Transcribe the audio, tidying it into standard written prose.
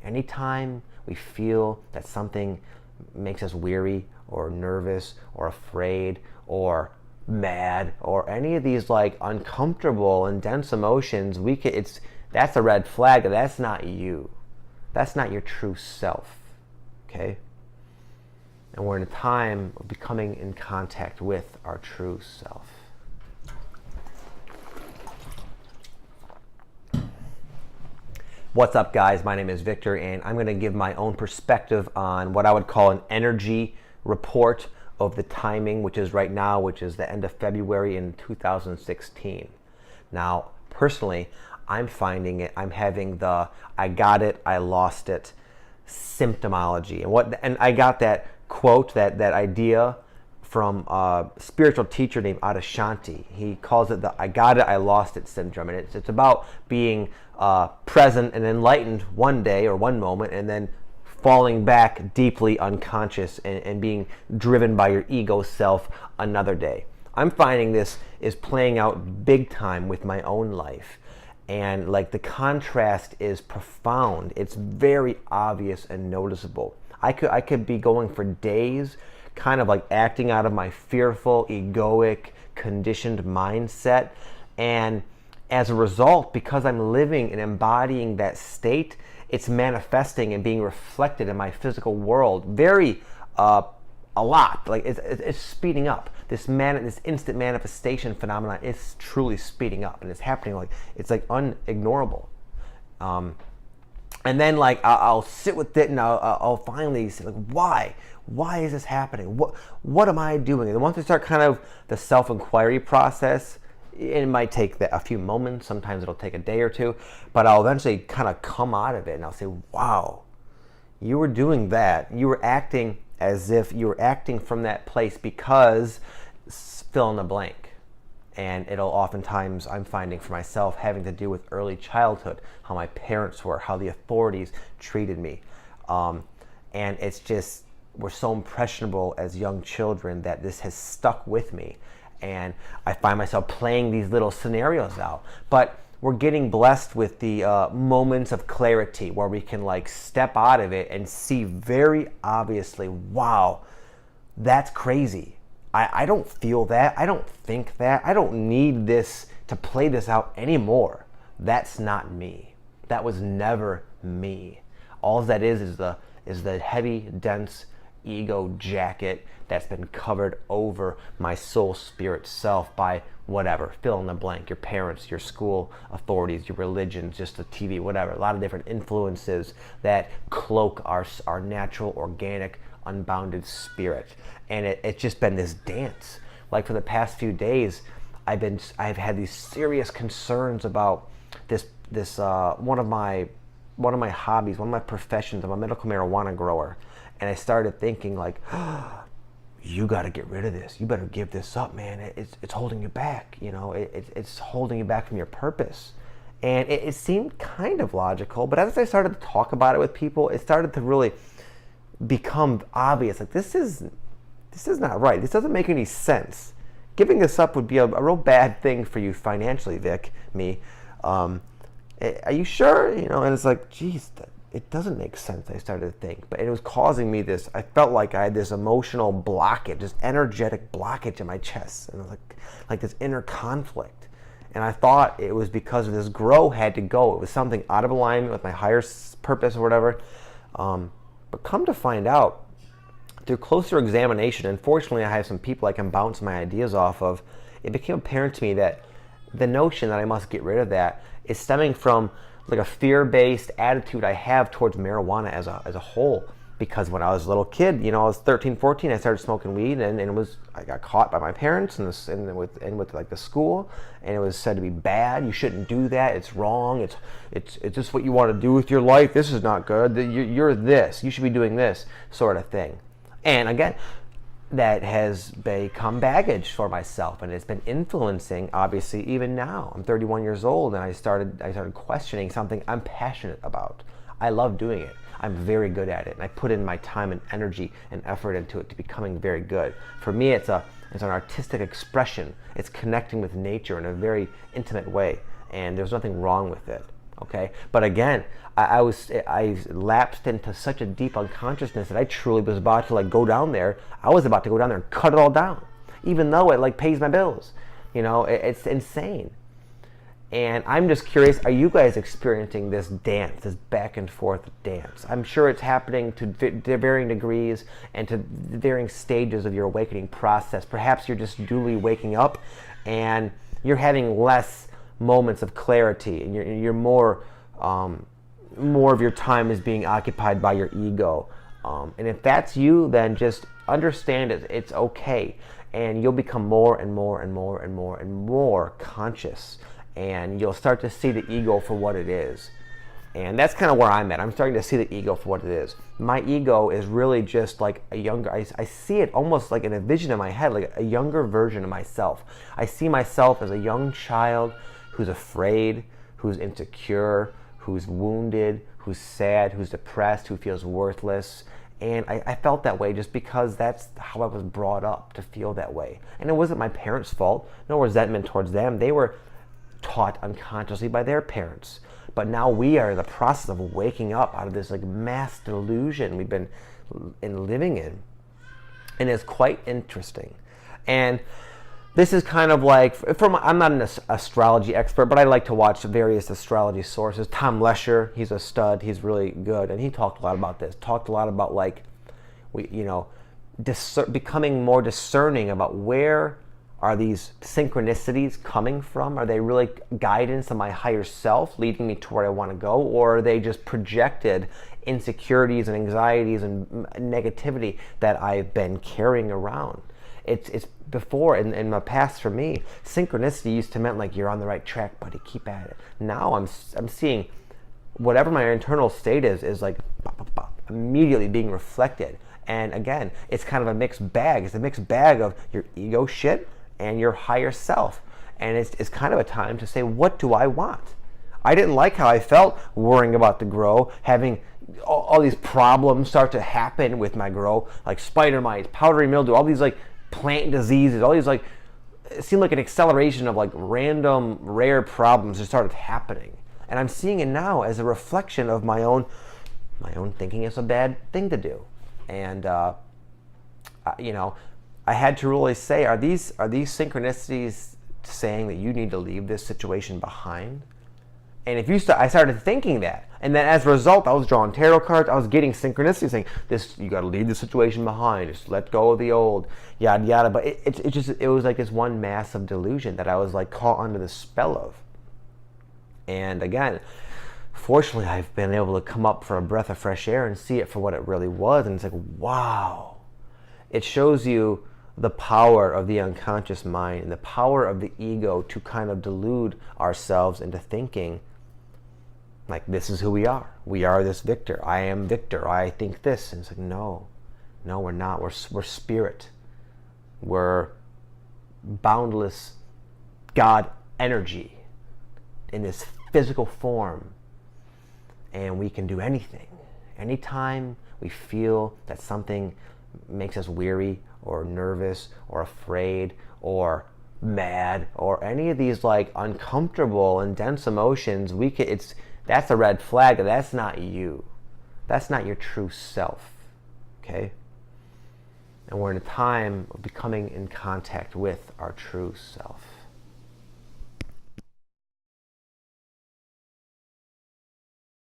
Anytime we feel that something makes us weary or nervous or afraid or mad or any of these like uncomfortable and dense emotions, that's a red flag. That's not you. That's not your true self. Okay? And we're in a time of becoming in contact with our true self. What's up, guys? My name is Victor, and I'm going to give my own perspective on what I would call an energy report of the timing, which is right now, which is the end of February in 2016. Now, personally, I'm finding it, I'm having the I got it, I lost it symptomology. And I got that quote, that idea from a spiritual teacher named Ascension. He calls it the I got it, I lost it syndrome. And it's about being present and enlightened one day or one moment, and then falling back deeply unconscious and being driven by your ego self another day. I'm finding this is playing out big time with my own life. And like the contrast is profound. It's very obvious and noticeable. I could be going for days kind of like acting out of my fearful, egoic, conditioned mindset. And as a result, because I'm living and embodying that state, it's manifesting and being reflected in my physical world very a lot. Like it's speeding up. This instant manifestation phenomenon is truly speeding up, and it's happening like it's like unignorable. And then like I'll sit with it, and I'll finally say like, why is this happening? What am I doing? And once I start kind of the self-inquiry process, it might take a few moments. Sometimes it'll take a day or two, but I'll eventually kind of come out of it, and I'll say, wow, you were doing that. You were acting as if you were acting from that place because fill in the blank. And it'll oftentimes, I'm finding for myself, having to do with early childhood, how my parents were, how the authorities treated me. And it's just, we're so impressionable as young children that this has stuck with me. And I find myself playing these little scenarios out. But we're getting blessed with the moments of clarity where we can like step out of it and see very obviously, wow, that's crazy. I don't feel that. I don't think that. I don't need this to play this out anymore. That's not me. That was never me. All that is the heavy, dense ego jacket that's been covered over my soul spirit self by whatever, fill in the blank, your parents, your school authorities, your religion, just the TV, whatever, a lot of different influences that cloak our natural, organic, unbounded spirit. And it's just been this dance. Like for the past few days, I've had these serious concerns about this one of my hobbies, one of my professions. I'm a medical marijuana grower. And I started thinking like, you got to get rid of this. You better give this up, man. It's holding you back. You know, it's holding you back from your purpose. And it seemed kind of logical, but as I started to talk about it with people, it started to really become obvious. Like this is not right. This doesn't make any sense. Giving this up would be a real bad thing for you financially, Vic. Me. Are you sure? You know, and it's like, geez, it doesn't make sense, I started to think. But it was causing me this, I felt like I had this emotional blockage, this energetic blockage in my chest. And it was like this inner conflict. And I thought it was because of this grow had to go. It was something out of alignment with my higher purpose or whatever. But come to find out, through closer examination, and fortunately I have some people I can bounce my ideas off of, it became apparent to me that the notion that I must get rid of that is stemming from like a fear-based attitude I have towards marijuana as a whole. Because when I was a little kid, you know, I was 13, 14, I started smoking weed, and I got caught by my parents and with like the school, and it was said to be bad. You shouldn't do that. It's wrong. It's just what you want to do with your life. This is not good. You're this. You should be doing this sort of thing. And again, that has become baggage for myself, and it's been influencing, obviously, even now. I'm 31 years old, and I started questioning something I'm passionate about. I love doing it. I'm very good at it, and I put in my time and energy and effort into it to becoming very good. For me, it's an artistic expression. It's connecting with nature in a very intimate way, and there's nothing wrong with it. Okay, but again, I lapsed into such a deep unconsciousness that I truly was about to like go down there. I was about to go down there and cut it all down, even though it like pays my bills. It's insane. And I'm just curious, are you guys experiencing this dance, this back and forth dance? I'm sure it's happening to varying degrees and to varying stages of your awakening process. Perhaps you're just duly waking up and you're having less moments of clarity, and you're more of your time is being occupied by your ego. And if that's you, then just understand it's okay. And you'll become more and more and more and more and more conscious. And you'll start to see the ego for what it is. And that's kind of where I'm at. I'm starting to see the ego for what it is. My ego is really just like a younger, I see it almost like in a vision in my head, like a younger version of myself. I see myself as a young child who's afraid, who's insecure, who's wounded, who's sad, who's depressed, who feels worthless. And I felt that way just because that's how I was brought up, to feel that way. And it wasn't my parents' fault, no resentment towards them. They were taught unconsciously by their parents. But now we are in the process of waking up out of this like mass delusion we've been living in. And it's quite interesting. And this is kind of like, I'm not an astrology expert, but I like to watch various astrology sources. Tom Lesher, he's a stud, he's really good, and he talked a lot about this. Talked a lot about like, becoming more discerning about where are these synchronicities coming from? Are they really guidance of my higher self leading me to where I want to go? Or are they just projected insecurities and anxieties and negativity that I've been carrying around? It's before, in my past for me, synchronicity used to mean like, you're on the right track, buddy, keep at it. Now I'm seeing whatever my internal state is like immediately being reflected. And again, it's kind of a mixed bag. It's a mixed bag of your ego shit and your higher self. And it's kind of a time to say, what do I want? I didn't like how I felt worrying about the grow, having all these problems start to happen with my grow, like spider mites, powdery mildew, all these like plant diseases, all these like, it seemed like an acceleration of like random rare problems that started happening. And I'm seeing it now as a reflection of my own thinking it's a bad thing to do. And I had to really say, are these synchronicities saying that you need to leave this situation behind? And if I started thinking that, and then as a result, I was drawing tarot cards. I was getting synchronicities saying, "This, you got to leave the situation behind. Just let go of the old, yada yada." But it was like this one massive delusion that I was like caught under the spell of. And again, fortunately, I've been able to come up for a breath of fresh air and see it for what it really was. And it's like, wow, it shows you the power of the unconscious mind and the power of the ego to kind of delude ourselves into thinking like, this is who we are. We are this Victor. I am Victor. I think this. And it's like, no, we're not. We're spirit. We're boundless God energy in this physical form. And we can do anything. Anytime we feel that something makes us weary or nervous or afraid or mad or any of these like uncomfortable and dense emotions, that's a red flag. That's not you. That's not your true self. Okay? And we're in a time of becoming in contact with our true self.